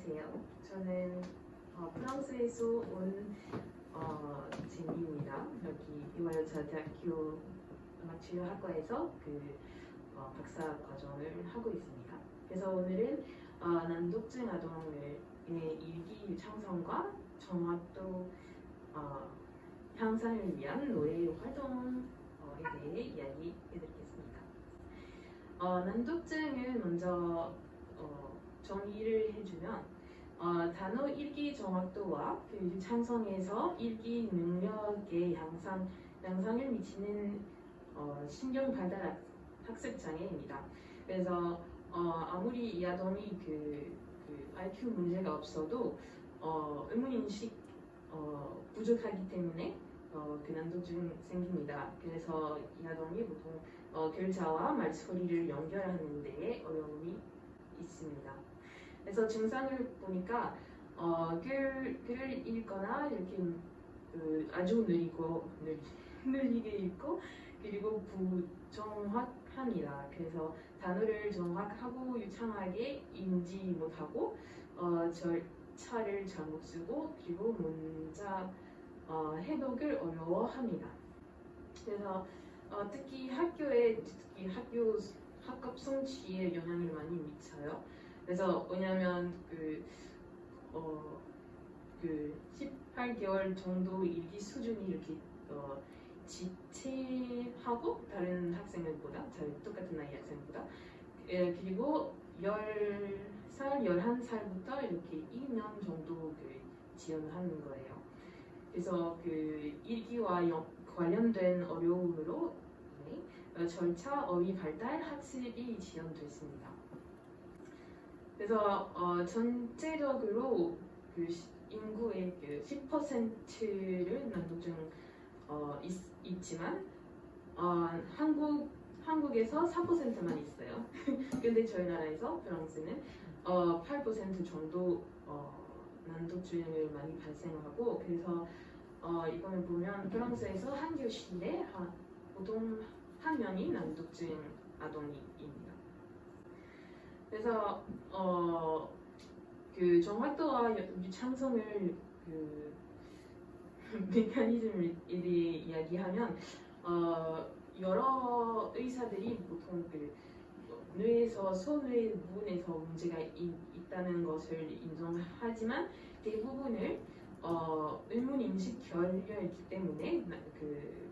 안녕하세요. 저는 프랑스에서 온 제니입니다. 여기 이화여자대학교 음악치료학과에서 박사 과정을 하고 있습니다. 그래서 오늘은 난독증 아동의 일기 창성과 정확도 향상을 위한 노예 활동에 대해 이야기해드리겠습니다. 난독증을 먼저 정의를 해주면 단어 읽기 정확도와 창성에서 읽기 능력의 양상을 미치는 신경 발달 학습 장애입니다. 그래서 아무리 이 아동이 IQ 문제가 없어도 의문 인식 부족하기 때문에 난독증 생깁니다. 그래서 이 아동이 보통 글자와 말소리를 연결하는 데에 어려움이 있습니다. 그래서 증상을 보니까 글을 읽거나 이렇게 아주 느리게 읽고 그리고 부정확합니다. 그래서 단어를 정확하고 유창하게 읽지 못하고 절차를 잘못 쓰고 그리고 문자 해독을 어려워합니다. 그래서 특히 학급 성취에 영향을 많이 미쳐요. 그래서 왜냐하면 18개월 정도 읽기 수준이 이렇게 지체하고 다른 학생들보다 똑같은 나이 학생보다 그리고 10살, 11살부터 이렇게 2년 정도 지연하는 거예요. 그래서 읽기와 관련된 어려움으로 절차, 어휘 발달, 학습이 지연됐습니다. 그래서 전체적으로 인구의 10%를 난독증 있지만 한국에서 4%만 있어요. 근데 저희 나라에서 프랑스는 8% 정도 난독증을 많이 발생하고 그래서 이거는 보면 프랑스에서 한 교실에 보통 한 명이 난독증 아동입니다. 그래서 정확도와 유창성을 메커니즘을 이야기하면 여러 의사들이 보통 뇌에서 소뇌 부분에서 문제가 있다는 것을 인정하지만 대부분을 의문 인식 결여이기 때문에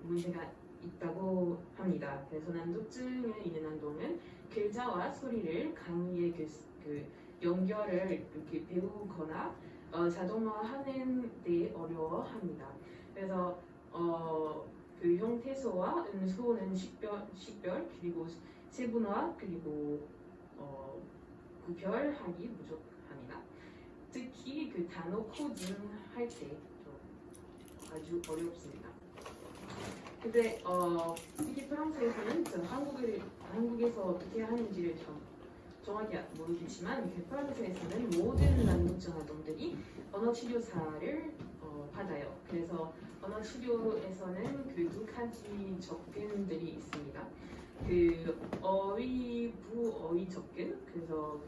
문제가 있다고 합니다. 그래서 난독증을 있는 아동은 글자와 소리를 강의의 연결을 이렇게 배우거나 자동화하는 데 어려워합니다. 그래서 형태소와 음소는 식별 그리고 세분화 그리고 구별하기 부족합니다. 특히 단어 코딩 할 때 아주 어렵습니다. 근데 특히 프랑스에서는 한국에서 어떻게 하는지를 정확히 모르겠지만 프랑스에서는 모든 난독증 아동들이 언어치료사를 받아요. 그래서 언어치료에서는 두 가지 접근들이 있습니다. 어휘, 부어휘 접근. 그래서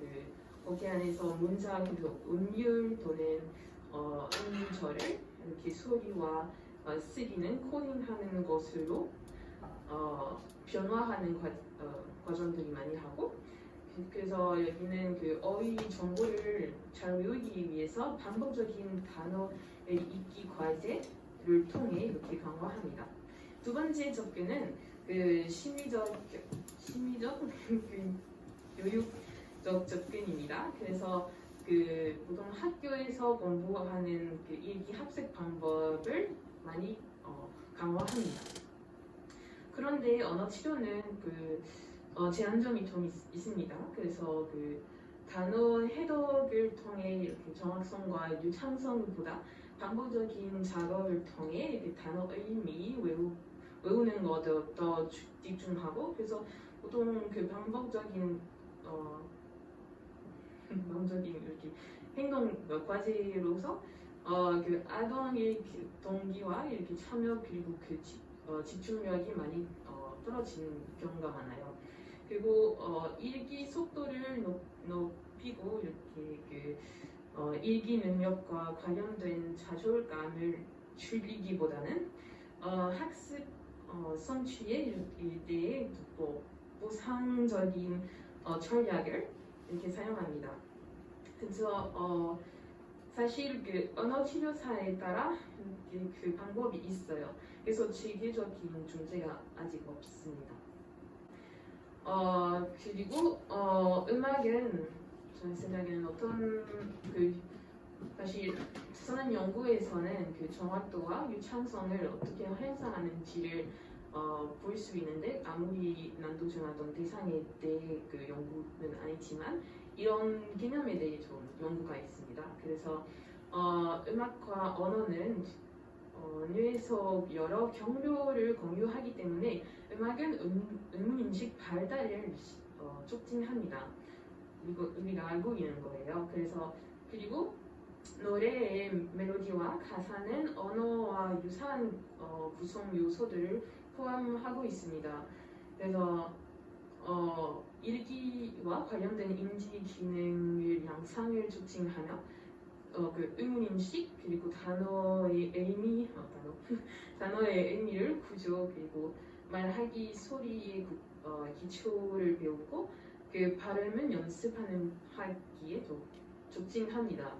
거기 안에서 문장 음률 또는 음절을 이렇게 소리와 쓰기는 코딩하는 것으로 변화하는 과정들이 많이 하고 그래서 여기는 어휘 정보를 잘 외우기 위해서 반복적인 단어의 읽기 과제를 통해 이렇게 강화합니다. 두 번째 접근은 심리적 교육적 접근입니다. 그래서 보통 학교에서 공부하는 읽기 학습 방법을 많이 강화합니다. 그런데 언어 치료는 제한점이 좀 있습니다. 그래서 단어 해독을 통해 이렇게 정확성과 유창성보다 반복적인 작업을 통해 단어 의미 외우는 것에 더 집중하고 그래서 보통 반복적인 이렇게 행동 과제로서 아동의 동기와 이렇게 참여 그리고 집중력이 많이 떨어지는 경우가 많아요. 그리고 읽기 속도를 높이고 이렇게 일기 능력과 관련된 좌절감을 줄이기보다는 학습 성취에 대해 보상적인 전략을 이렇게 사용합니다. 그래서 사실 그 언어 치료사에 따라 그 방법이 있어요. 그래서 체계적인 존재가 아직 없습니다. 그리고 음악은 제 생각에는 사실 선한 연구에서는 그 정확도와 유창성을 어떻게 향상하는지를 볼 수 있는데 아무리 난도 중하던 대상에 대해 그 연구는 아니지만 이런 개념에 대해 좀 연구가 있습니다. 그래서 음악과 언어는 뇌에서 여러 경로를 공유하기 때문에 음악은 의문인식 발달을 촉진합니다. 이거 우리가 알고 있는 거예요. 그리고 노래의 멜로디와 가사는 언어와 유사한 구성 요소들을 포함하고 있습니다. 그래서 읽기와 관련된 인지 기능을 양상을 촉진하며 그 의문인식 그리고 단어의 의미를 구조 그리고 말하기 소리의 기초를 배우고 그 발음은 연습하는 하기에 촉진합니다.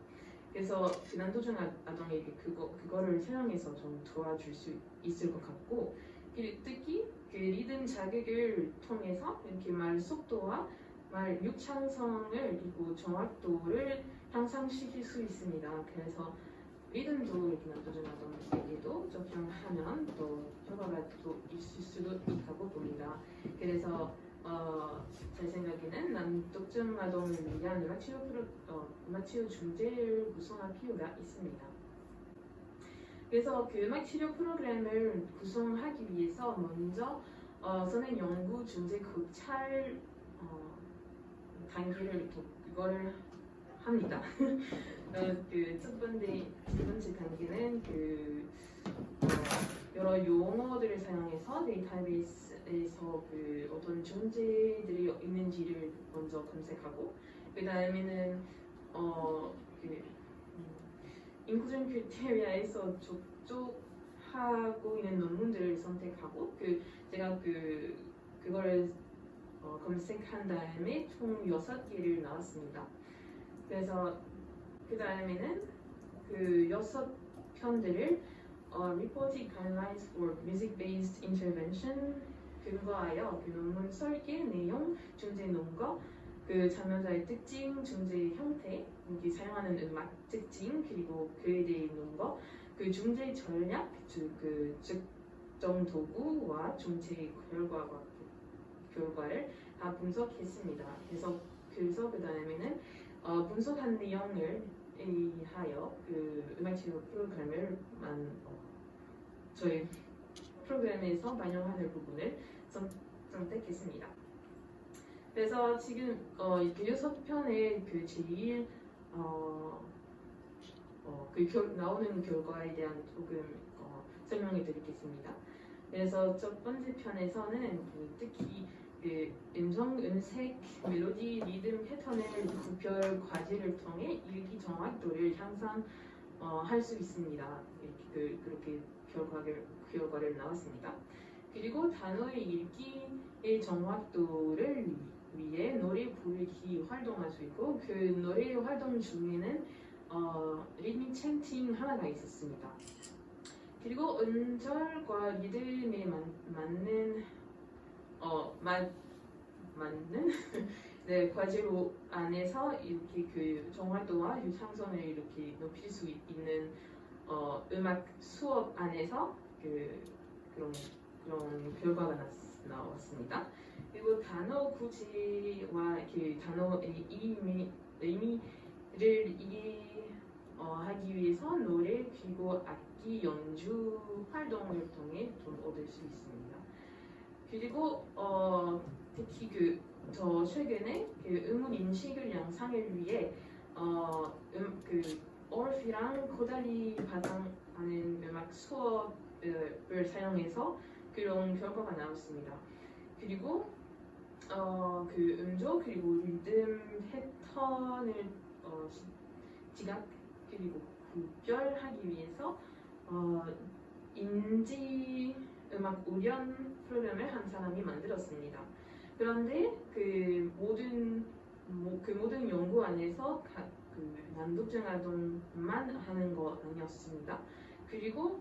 그래서 그 난도중 아동에게 그거를 사용해서 좀 도와줄 수 있을 것 같고 특히 그 리듬 자극을 통해서 이렇게 말 속도와 말 유창성을 그리고 정확도를 향상시킬 수 있습니다. 그래서 리듬도 이렇게 난도중 아동에게도 적용하면 또 효과가 또 있을 수도 있다고 봅니다. 그래서 제 생각에는 난독증 아동을 위한 음악치료 중재를 구성할 필요가 있습니다. 그래서 그 음악치료 프로그램을 구성하기 위해서 먼저 선행 연구 중재 극찰 단계를 그거를 합니다. 그 첫 번째 단계는 여러 용어들을 사용해서 데이터베이스에서 그 어떤 존재들이 있는지를 먼저 검색하고 그 다음에는 인쿠전 크리테리아에서 족족하고 있는 논문들을 선택하고 제가 그거를 검색한 다음에 총 6개를 나왔습니다. 그래서 그 다음에는 그 6편들을 Reported Guidelines for Music-Based Intervention 근거하여 그 논문 설계, 내용, 중재 논거, 그 참여자의 특징, 중재 형태, 여기 사용하는 음악 특징, 그리고 그에 대해 논거, 그 중재 전략, 그 측정 도구와 중재 결과를 다 분석했습니다. 그래서 그 다음에는 분석한 내용을 하여 그 음악치료 프로그램을 저희 프로그램에서 반영하는 부분을 선택했습니다. 그래서 지금 그 6편의 그 제일 나오는 결과에 대한 조금 설명해 드리겠습니다. 그래서 첫 번째 편에서는 특히 그 음성, 음색, 멜로디, 리듬, 패턴의 구별 과제를 통해 읽기 정확도를 향상할 수 있습니다. 그렇게 결과를 나왔습니다. 그리고 단어의 읽기의 정확도를 위해 노래 부르기 활동할 수 있고 그 노래 활동 중에는 리듬 챈팅 하나가 있었습니다. 그리고 음절과 리듬에 맞는 네, 과제로 안에서 이렇게 그 정확도와 유창성을 이렇게 높일 수 있는 음악 수업 안에서 그런 결과가 나왔습니다. 그리고 단어 구제와 그 단어의 의미를 이해하기 위해서 노래 그리고 악기 연주 활동을 통해 좀 얻을 수 있습니다. 그리고 특히 더 최근에 그 음운 인식을 양상을 위해 오르피랑 코달리 바탕하는 음악 수업을 사용해서 그런 결과가 나왔습니다. 그리고 그 음조 그리고 리듬 패턴을 지각 그리고 구별하기 위해서 인지 음악 우연 프로그램을 한 사람이 만들었습니다. 그런데 그 모든 연구 안에서 그 난독증 아동만 하는 거 아니었습니다. 그리고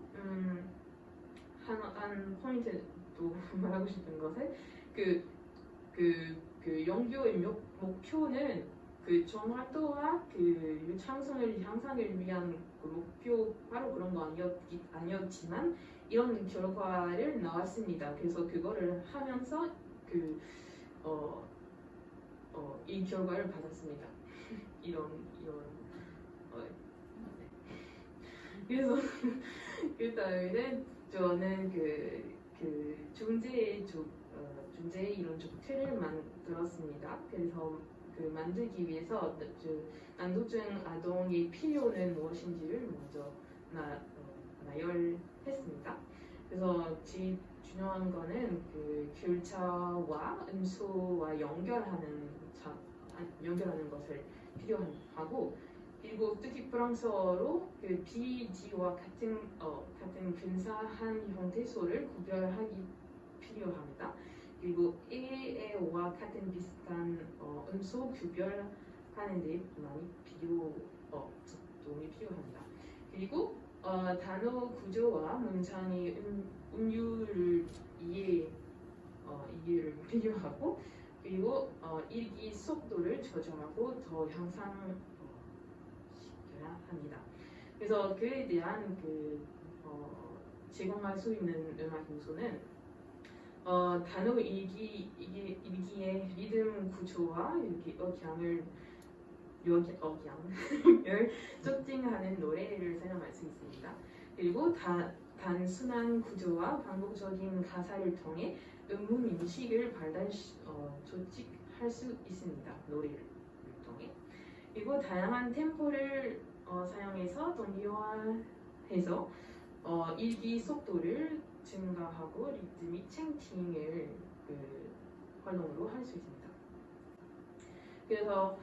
한 포인트 또 말하고 싶은 것은 그 연구의 목표는 그 정확도와 그 유창성을 향상을 위한 그 목표 바로 그런 거 아니었지만 이런 결과를 나왔습니다. 그래서 그거를 하면서 이 결과를 받았습니다. 이런 네. 그래서 그 다음에는 저는 중재 이론적 틀을 만들었습니다. 그래서 그 만들기 위해서 난독증 아동의 필요는 무엇인지를 먼저 나열했습니다. 그래서 제일 중요한 거는 그 교차와 음소와 연결하는 것을 필요하고, 그리고 특히 프랑스어로 그 BD와 같은 근사한 형태소를 구별하기 필요합니다. 그리고 A와 같은 비슷한 음소 구별하는 데 많이 도움이 필요합니다. 그리고 단어 구조와 문장의 운율을 이해를 필요하고, 그리고 읽기 속도를 조정하고 더 향상시켜야 합니다. 그래서 그에 대한 제공할 수 있는 음악 요소는 단어 읽기의 리듬 구조와 이렇게 억양을 특징하는 노래를 사용할 수 있습니다. 그리고 단순한 구조와 반복적인 가사를 통해 음문 인식을 조직할 수 있습니다. 노래를 통해. 그리고 다양한 템포를 사용해서 동기화해서 읽기 속도를 증가하고 리드믹 챙팅을 활동으로 할 수 있습니다. 그래서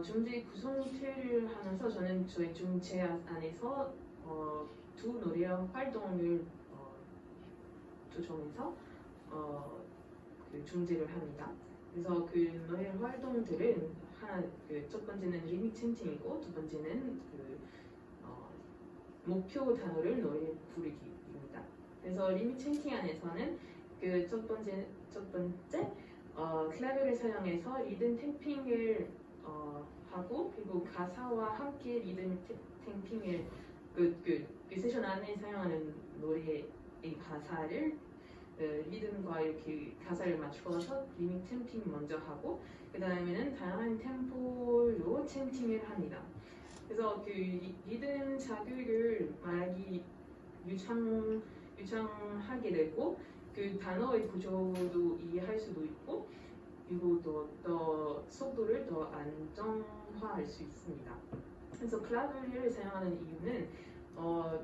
중재 구성 틀을 하면서 저는 저희 중재 안에서 두 노래 활동을 조정해서 중재를 합니다. 그래서 그 노래 활동들은 첫 번째는 리믹 챙팅이고, 두 번째는 목표 단어를 노래 부르기입니다. 그래서 리믹 챙팅 안에서는 첫 번째 클래브를 사용해서 리듬 템핑을 하고, 그리고 가사와 함께 리듬 템핑을 그 세션 안에 사용하는 노래의 가사를 리듬과 이렇게 가사를 맞추어서 리믹 템핑 먼저 하고, 그 다음에는 다양한 템포로 템핑을 합니다. 그래서 그 리듬 자극을 말하기 유창하게 되고, 그 단어의 구조도 이해할 수도 있고, 그리고 더 속도를 더 안정화할 수 있습니다. 그래서 클라브를 사용하는 이유는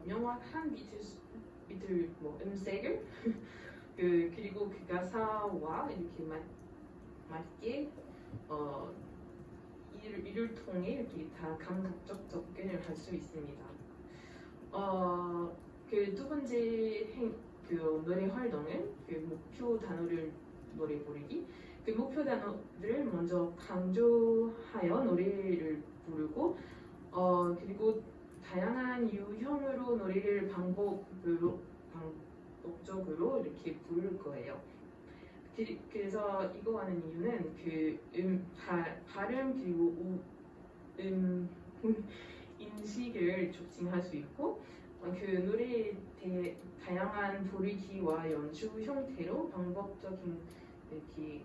명확한 비트 음색을 그리고 그 가사와 이렇게 맞게 이를 통해 이렇게 다 감각적 접근을 할 수 있습니다. 그 두 번째 노래 활동은 목표 단어를 노래 부르기. 그 목표 단어를 먼저 강조하여 노래를 부르고, 그리고 다양한 유형으로 노래를 반복적으로 이렇게 부를 거예요. 그래서 이거 하는 이유는 발음 그리고 인식을 촉진할 수 있고, 그 노래의 다양한 부르기와 연주 형태로 반복적인 이렇게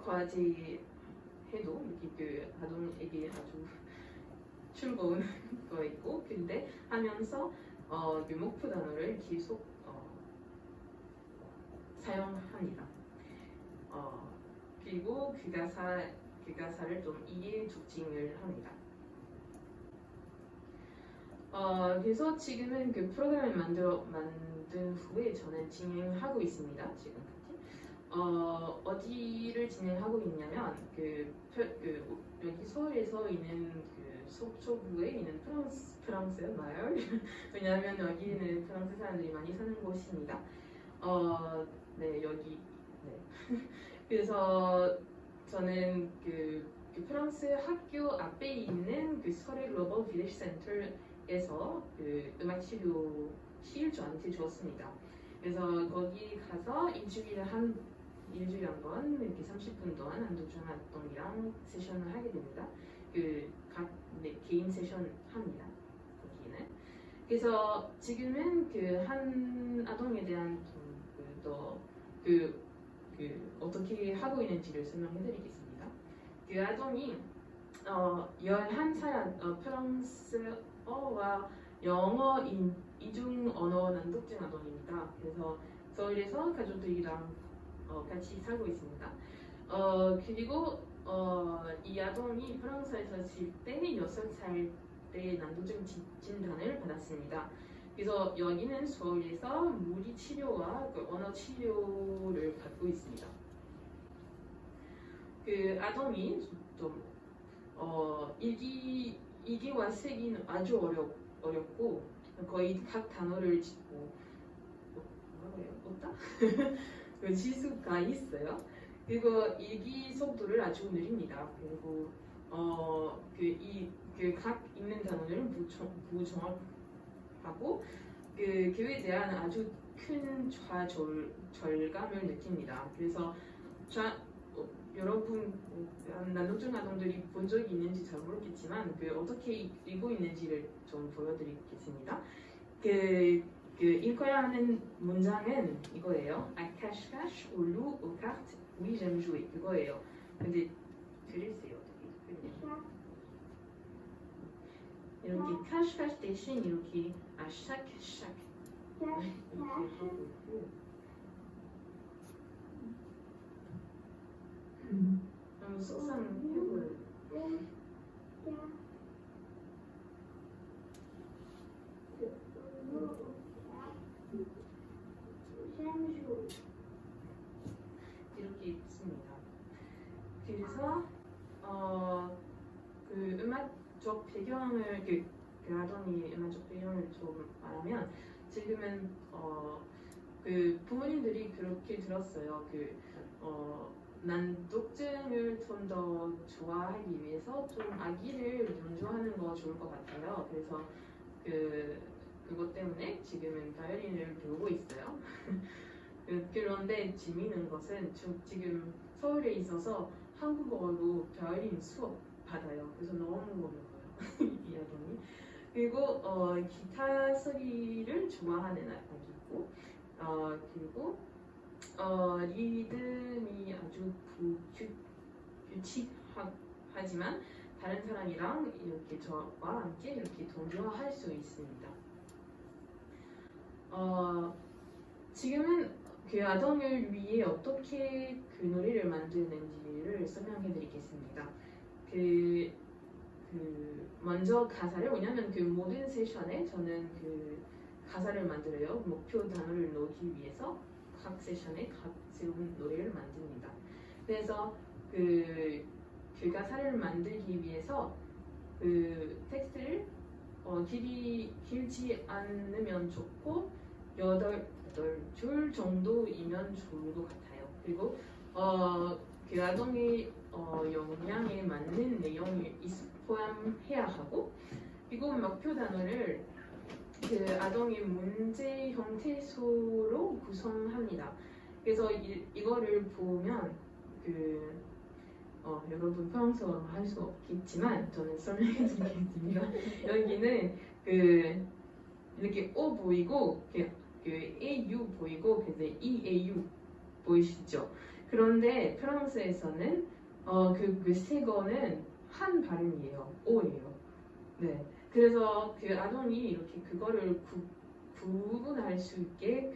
과제해도 이렇게 아동에게 아주 즐거운 거 있고, 근데 하면서 그 목표 단어를 계속 사용합니다. 그리고 그 가사를 좀 이해 촉진을 합니다. 그래서 지금은 그 프로그램을 만든 후에 저는 진행하고 있습니다. 지금까지. 어디를 진행하고 있냐면 여기 서울에서 있는 그 서초구에 있는 프랑스였나요? 왜냐하면 여기는 프랑스 사람들이 많이 사는 곳입니다. 네 여기 네. 그래서 저는 그 프랑스 학교 앞에 있는 그 서울 글로벌 비리지 센터에서 그 음악 치료실 저한테 주었습니다. 그래서 거기 가서 일주일에 한 번 이렇게 30분 동안 한도중 활동이랑 세션을 하게 됩니다. 각 개인 세션 합니다. 거기는. 그래서 지금은 그 한 아동에 대한 어떻게 하고 있는지를 설명해드리겠습니다. 그 아동이 11살 프랑스어와 영어 이중 언어 난독증 아동입니다. 그래서 서울에서 가족들이랑 같이 살고 있습니다. 그리고 이 아동이 프랑스에서 있을 때 6살 때 난도증 진단을 받았습니다. 그래서 여기는 서울에서 물리 치료와 그 언어 치료를 받고 있습니다. 그 아동이 좀 일기와 세기는 아주 어렵고 거의 각 단어를 뭐라고 해요? 그 지수가 있어요. 그리고 일기 속도를 아주 느립니다. 그리고 각 읽는 단어를 부정하고 그에 대한 아주 큰 좌절감을 느낍니다. 그래서 여러분 난독증 아동들이 본 적이 있는지 잘 모르겠지만 어떻게 읽고 있는지를 좀 보여드리겠습니다. 읽어야 하는 문장은 이거예요. À cache-cache, au loup, aux cartes, oui j'aime jouer. 그거예요. 근데 들으세요. 이렇게 cache-cache 대신 이렇게 à chaque 이렇게 하고 있고 한번 속상해보여요. 이렇게 있습니다. 그래서 그 음악적 배경을 그 아동이 음악적 배경을 좀 말하면 지금은 그 부모님들이 그렇게 들었어요. 난독증을 좀 더 좋아하기 위해서 좀 아기를 연주하는 거 좋을 것 같아요. 그래서 그것 때문에 지금은 바이올린을 배우고 있어요. 그런데 재미있는 것은 지금 서울에 있어서 한국어로 바이올린 수업 받아요. 그래서 너무 어려워요. 이 아동이. 그리고 기타 소리를 좋아하는 아기고 그리고 리듬이 아주 규칙하지만 다른 사람이랑 이렇게 저와 함께 이렇게 동조할 수 있습니다. 지금은 그 아동을 위해 어떻게 그 노래를 만드는지를 설명해 드리겠습니다. 먼저 가사를, 왜냐면 모든 세션에 저는 가사를 만들어요. 목표 단어를 넣기 위해서 각 세션에 각 새로운 노래를 만듭니다. 그래서 가사를 만들기 위해서 텍스트를 길지 않으면 좋고 8줄 정도이면 좋을 것 같아요. 그리고 아동의 역량에 맞는 내용을 포함해야 하고, 그리고 목표 단어를 아동의 문제 형태소로 구성합니다. 그래서 이거를 보면 여러분 프랑스어로 할 수 없겠지만 저는 설명해 드리겠습니다. 여기는 이렇게 O 보이고 AU 보이고 EAU 보이시죠? 그런데 프랑스에서는 세 거는 한 발음이에요. O예요. 네. 그래서 아동이 이렇게 그거를 구분할 수 있게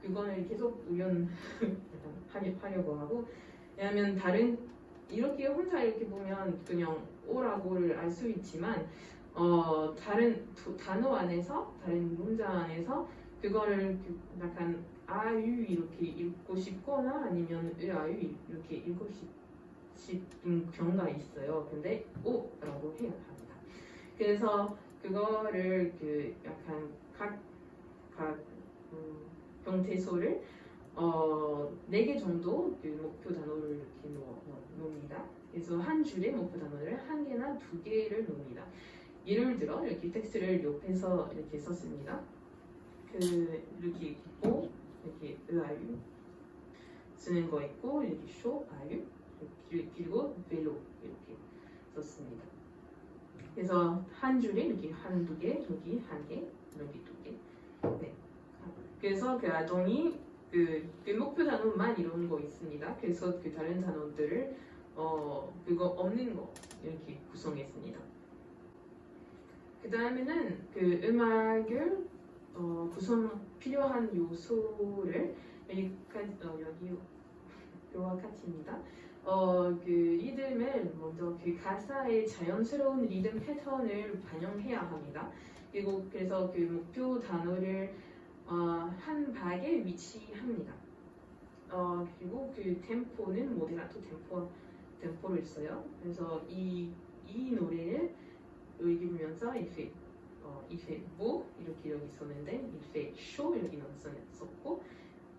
그거는 계속 하려고 하고, 왜냐하면 이렇게 혼자 이렇게 보면 그냥 O라고를 알 수 있지만 다른 단어 안에서 다른 문장 안에서 그거를 약간 아유 이렇게 읽고 싶거나 아니면 아유 이렇게 읽고 싶은 경우가 있어요. 근데 오라고 해야 합니다. 그래서 그거를 그 약간 각 형태소를 4개 정도 그 목표 단어를 이렇게 놓습니다. 그래서 한 줄에 목표 단어를 1개나 2개를 놓습니다. 예를 들어 이렇게 텍스트를 옆에서 이렇게 썼습니다. 이렇게 있고 이렇게 아유 쓰는 거 있고 이렇게 쇼 아유 그리고 벨로 이렇게 썼습니다. 그래서 한 줄에 이렇게 1-2개, 여기 1개, 여기 2개. 네. 그래서 그 아동이 그 목표 단어만 이런 거 있습니다. 그래서 그 다른 단어들을 그거 없는 거 이렇게 구성했습니다. 그 다음에는 그 음악을 구성 필요한 요소를 여기 와 같습니다. 그 리듬을 먼저 그 가사의 자연스러운 리듬 패턴을 반영해야 합니다. 그래서 그 목표 단어를 한 박에 위치합니다. 그리고 그 템포는 모데라토 템포를 써요. 그래서 이 노래를 읽으면서 이페 뭐 이렇게 여기 썼는데 이페 쇼 이렇게 썼고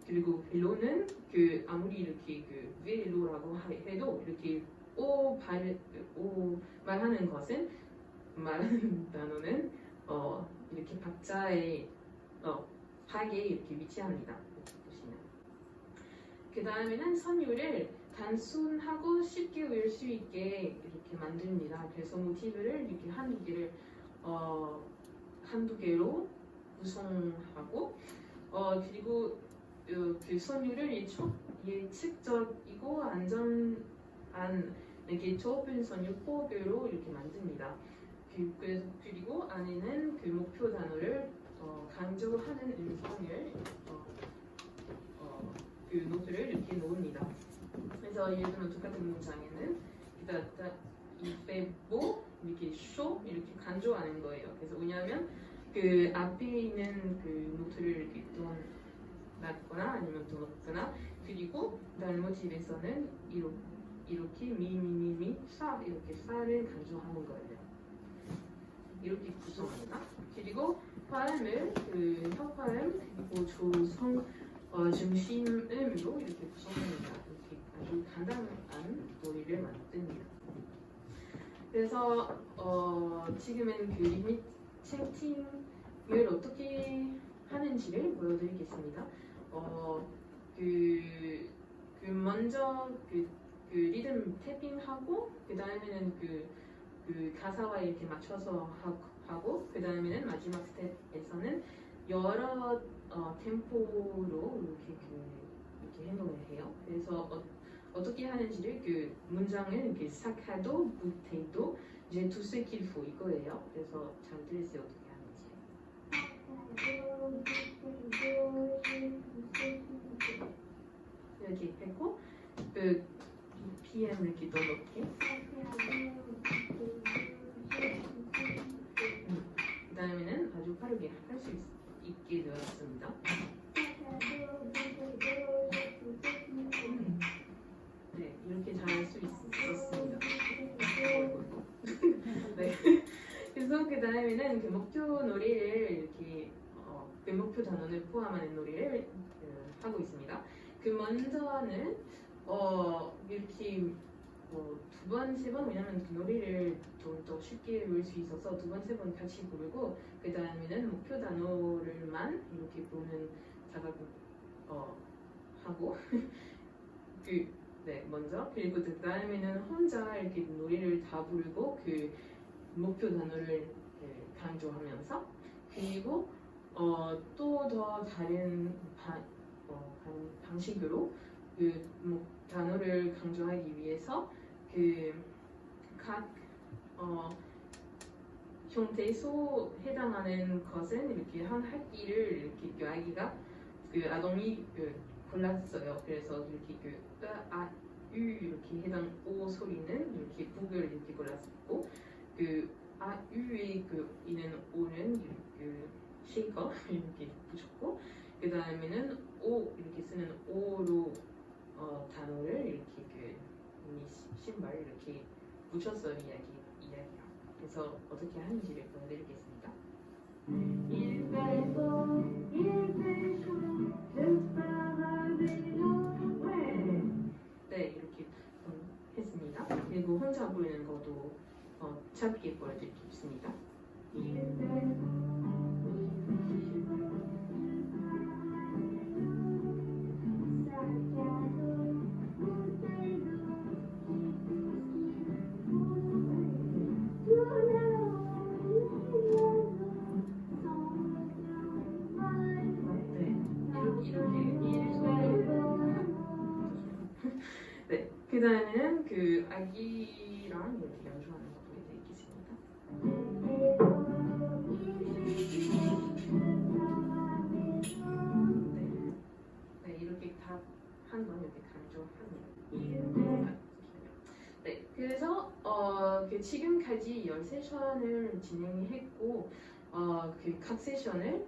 그리고 벨로는 그 아무리 이렇게 그 벨로라고 해도 이렇게 오 말하는 것은 말하는 단어는 이렇게 박자의 박에 이렇게 위치합니다. 이렇게 보시면 그 다음에는 선율을 단순하고 쉽게 외울 수 있게 이렇게 만듭니다. 그래서 모티브를 이렇게 한두 개로 구성하고 그리고 그 선율을 예측적이고 안전한 이렇게 좁은 선율 포교로 이렇게 만듭니다. 그리고 안에는 그 목표 단어를 강조하는 음성을 그 노트를 이렇게 놓습니다. 그래서 예를 들면 똑같은 문장에는 이페보 이렇게 쇼 이렇게 강조하는 거예요. 그래서 왜냐하면 그 앞에 있는 그 노트를 이렇게 낮거나 아니면 더 높거나 그리고 다른 모티브에서는 이렇게 미미미미 사 이렇게 사를 강조하는 거예요. 이렇게 구성합니다. 그리고 발음을 그 혀발음 그리고 조성 중심음으로 이렇게 구성합니다. 이렇게 아주 간단한 노래를 만듭니다. 그래서 지금은 그 리밋 채팅을 어떻게 하는지를 보여드리겠습니다. 먼저 그 리듬 태핑하고 그 다음에는 그 가사와 이렇게 맞춰서 하고 그 다음에는 마지막 스텝에서는 여러 템포로 이렇게 행동을 해요. 그래서 어떻게 하는지를 그 문장을 이렇게 스타카도, 무테도, 이제 두세 킬포 이거예요. 그래서 잘 들으세요 어떻게 하는지. 이렇게 했고 그 BPM 이렇게 더 높게. 그 다음에는 아주 빠르게 할 수 있게 되었습니다. 네, 이렇게 잘 할 수 있었습니다. 네. 그래서 그 다음에는 그 목표 노래를 이렇게 그 목표 단어를 포함하는 노래를 하고 있습니다. 그 먼저는 이렇게 두 번, 세 번 왜냐면 그 노래를 좀 더 쉽게 외울 수 있어서 두 번, 세 번 같이 부르고 그 다음에는 목표 단어를만 이렇게 부르는 작업을 하고 네 먼저 그리고 그 다음에는 혼자 이렇게 노래를 다 부르고 그 목표 단어를 강조하면서 그리고 또 더 다른 방식으로 그 단어를 강조하기 위해서 각 형태소 해당하는 것은 이렇게 한 학기를 이렇게 그 아기가 그 아동이 골랐어요. 그래서 이렇게 유 이렇게 해당 오 소리는 이렇게 북을 이렇게 골랐고 유에 있는 오는 쉐이커 이렇게 붙였고 그 다음에는 오 이렇게 쓰는 오로 단어를 이렇게 신발 이렇게 붙여서 이야기야. 그래서 어떻게 하는지를 보여드리겠습니다. 네, 이렇게 했습니다. 그리고 혼자 부르는 것도 짧게 보여드리겠습니다. 네, 그 다음에는 그 아기랑 이렇게 연주하는 거 보여드리겠습니다. 네, 이렇게 다 한번 이렇게 강조합니다. 네, 그래서 그 지금까지 13세션을 진행했고 그 각 세션을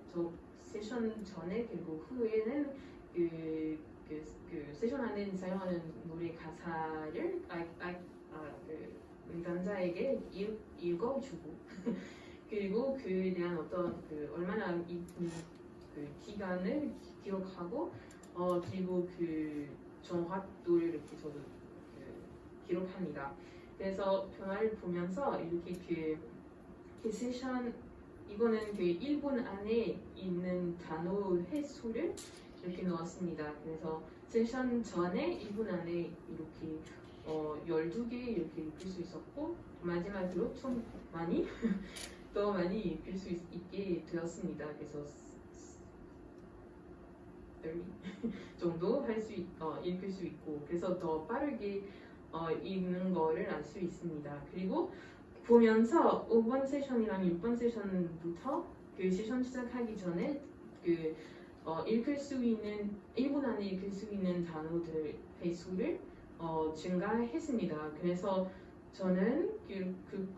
세션 전에 그리고 후에는 그 세션 안에 사용하는 노래 가사를 응답자에게 읽어주고 그리고 그에 대한 어떤 얼마나 그 기간을 기록하고 그리고 그 정확도를 이렇게 저도 기록합니다. 그래서 변화를 보면서 이렇게 그 세션 이거는 그 1분 안에 있는 단어 횟수를 이렇게 넣었습니다. 그래서 세션 전에 1분 안에 이렇게 12개 이렇게 읽을 수 있었고 마지막으로 좀 많이 더 많이 읽을 수 있게 되었습니다. 그래서 30 정도 읽을 수 있고 그래서 더 빠르게 읽는 거를 알 수 있습니다. 그리고 보면서 5번 세션이랑 6번 세션부터 그 세션 시작하기 전에 읽을 수 있는 1분 안에 읽을 수 있는 단어들 횟수를 증가했습니다. 그래서 저는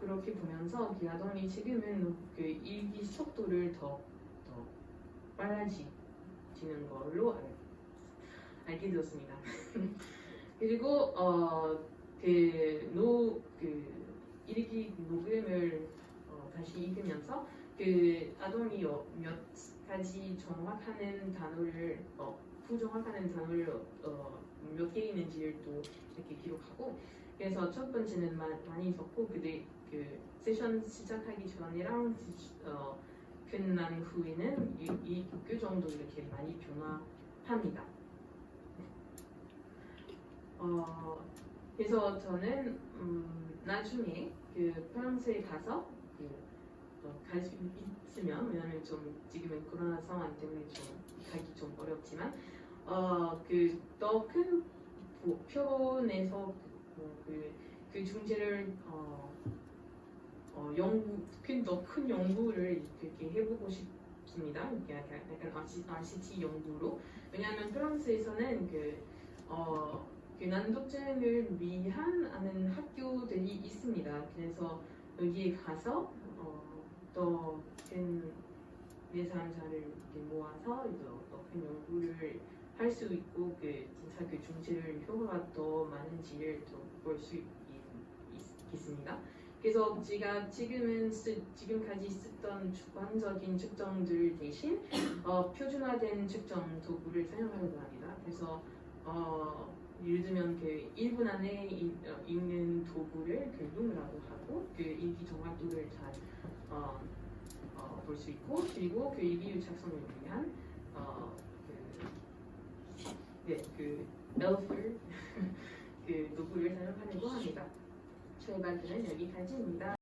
그렇게 보면서 아동이 지금은 그 읽기 속도를 더 빨라지는 걸로 알게 되었습니다. 그리고 읽기 녹음을 다시 읽으면서 그 아동이 몇 가지 정확하는 단어를 부정확하는 단어를 몇 개 있는지를 또 이렇게 기록하고 그래서 첫 번째는 많이 있었고 근데 그 세션 시작하기 전이랑 끝난 후에는 그 정도 이렇게 많이 변화합니다. 그래서 저는 나중에 그 프랑스에 가서 갈 수 있으면 왜냐면 좀 지금은 코로나 상황 때문에 좀 가기 좀 어렵지만 그 더 큰 표본에서 그 중재를 더 큰 연구를 이렇게 해보고 싶습니다. 약간 RCT 연구로 왜냐하면 프랑스에서는 그 난독증을 위한 아는 학교들이 있습니다. 그래서 여기에 가서 더 큰 예산자를 모아서 더 큰 연구를 할 수 있고 진짜 그 중지를 효과가 더 많은지를 볼 수 있습니다. 그래서 제가 지금까지 쓰던 주관적인 측정들 대신 표준화된 측정 도구를 사용하려고 합니다. 그래서 예를 들면 1분 안에 읽는 도구를 룸이라고 하고 읽기 정확도를 잘 볼 수 있고 그리고 일기율 작성을 위한 엘플 도구를 사용하려고 합니다. 저희 발표는 여기까지입니다.